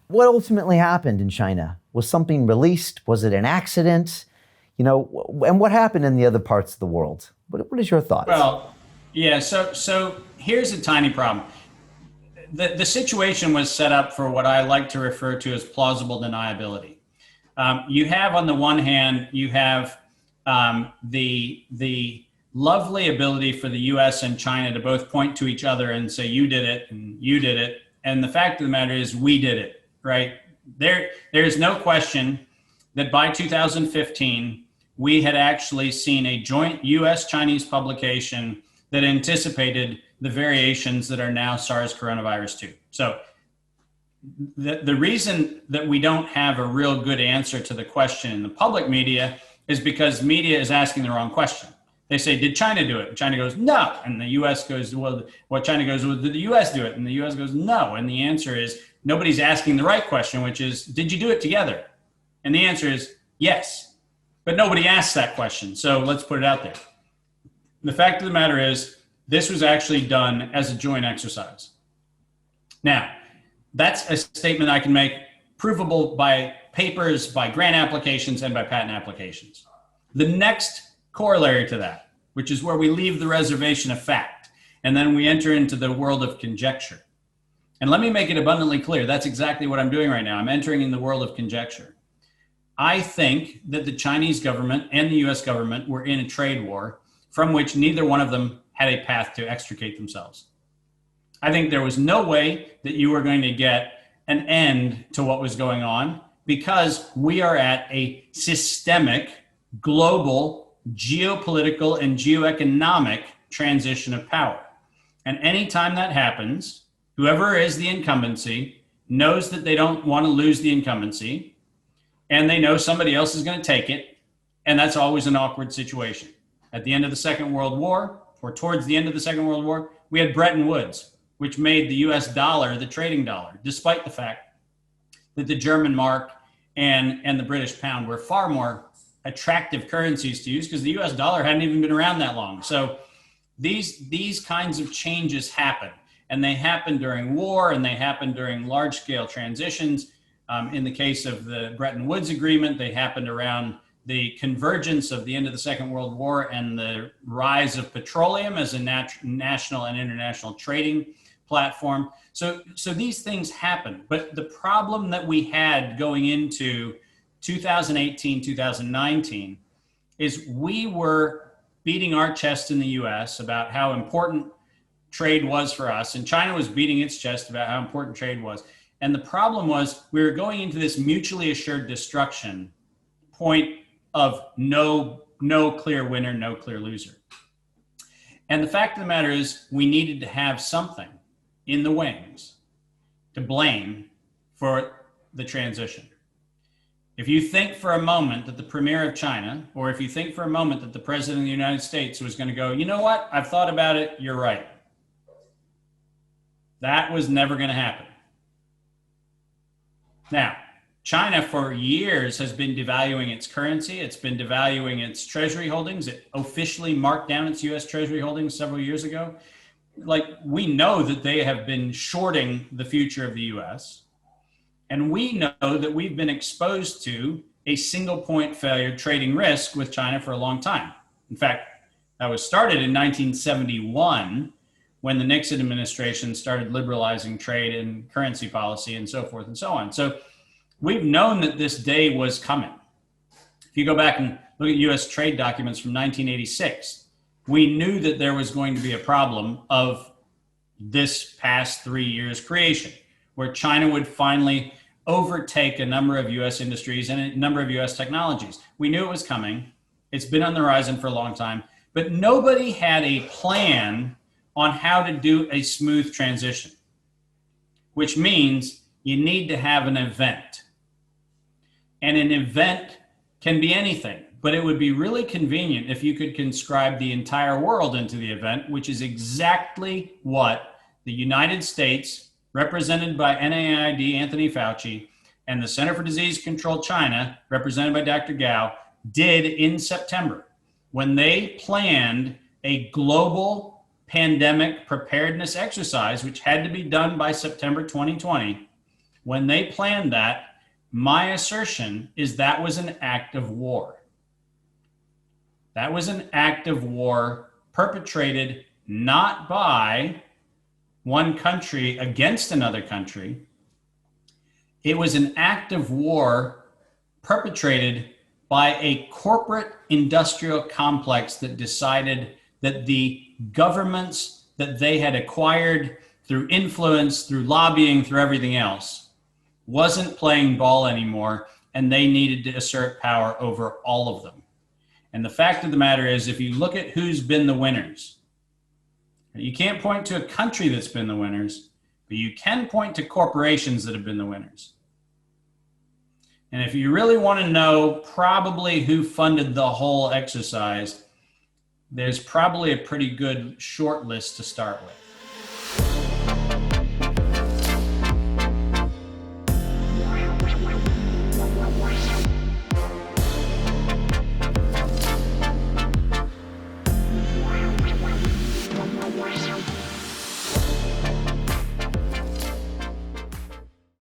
what ultimately happened in China? Was something released? Was it an accident? And what happened in the other parts of the world? What is your thoughts? Well, yeah. So here's a tiny problem. The situation was set up for what I like to refer to as plausible deniability. You have, on the one hand, you have the lovely ability for the U.S. and China to both point to each other and say, "You did it," and "You did it," and the fact of the matter is, we did it. Right? There is no question that by 2015 we had actually seen a joint U.S.-Chinese publication that anticipated the variations that are now SARS coronavirus 2. So the reason that we don't have a real good answer to the question in the public media is because media is asking the wrong question. They say, did China do it? And China goes, no. And the U.S. goes, well, China goes, well, did the U.S. do it? And the U.S. goes, no. And the answer is, nobody's asking the right question, which is, did you do it together? And the answer is yes. But nobody asks that question. So let's put it out there. The fact of the matter is, this was actually done as a joint exercise. Now, that's a statement I can make, provable by papers, by grant applications, and by patent applications. The next corollary to that, which is where we leave the reservation of fact, and then we enter into the world of conjecture. And let me make it abundantly clear, that's exactly what I'm doing right now. I'm entering in the world of conjecture. I think that the Chinese government and the US government were in a trade war from which neither one of them had a path to extricate themselves. I think there was no way that you were going to get an end to what was going on because we are at a systemic, global, geopolitical, and geoeconomic transition of power. And anytime that happens, whoever is the incumbency knows that they don't want to lose the incumbency, and they know somebody else is going to take it, and that's always an awkward situation. At the end of the Second World War, or towards the end of the Second World War, we had Bretton Woods, which made the US dollar the trading dollar, despite the fact that the German mark and the British pound were far more attractive currencies to use because the US dollar hadn't even been around that long. So these kinds of changes happen, and they happen during war, and they happen during large-scale transitions. In the case of the Bretton Woods Agreement, they happened around the convergence of the end of the Second World War and the rise of petroleum as a national and international trading platform. So these things happen. But the problem that we had going into 2018, 2019, is we were beating our chest in the US about how important trade was for us, and China was beating its chest about how important trade was. And the problem was we were going into this mutually assured destruction point of no clear winner, no clear loser. And the fact of the matter is we needed to have something in the wings to blame for the transition. If you think for a moment that the premier of China, or if you think for a moment that the president of the United States was going to go, you know what, I've thought about it, you're right. That was never going to happen. Now, China for years has been devaluing its currency. It's been devaluing its treasury holdings. It officially marked down its US treasury holdings several years ago. Like, we know that they have been shorting the future of the US. And we know that we've been exposed to a single point failure trading risk with China for a long time. In fact, that was started in 1971 when the Nixon administration started liberalizing trade and currency policy and so forth and so on. So we've known that this day was coming. If you go back and look at US trade documents from 1986, we knew that there was going to be a problem of this past 3 years creation, where China would finally overtake a number of US industries and a number of US technologies. We knew it was coming. It's been on the horizon for a long time, but nobody had a plan on how to do a smooth transition, which means you need to have an event. And an event can be anything, but it would be really convenient if you could conscribe the entire world into the event, which is exactly what the United States, represented by NIAID Anthony Fauci, and the Center for Disease Control China, represented by Dr. Gao, did in September when they planned a global pandemic preparedness exercise, which had to be done by September 2020, when they planned that, my assertion is that was an act of war. That was an act of war perpetrated not by one country against another country. It was an act of war perpetrated by a corporate industrial complex that decided that the governments that they had acquired through influence, through lobbying, through everything else, wasn't playing ball anymore, and they needed to assert power over all of them. And the fact of the matter is, if you look at who's been the winners, you can't point to a country that's been the winners, but you can point to corporations that have been the winners. And if you really want to know probably who funded the whole exercise, there's probably a pretty good short list to start with.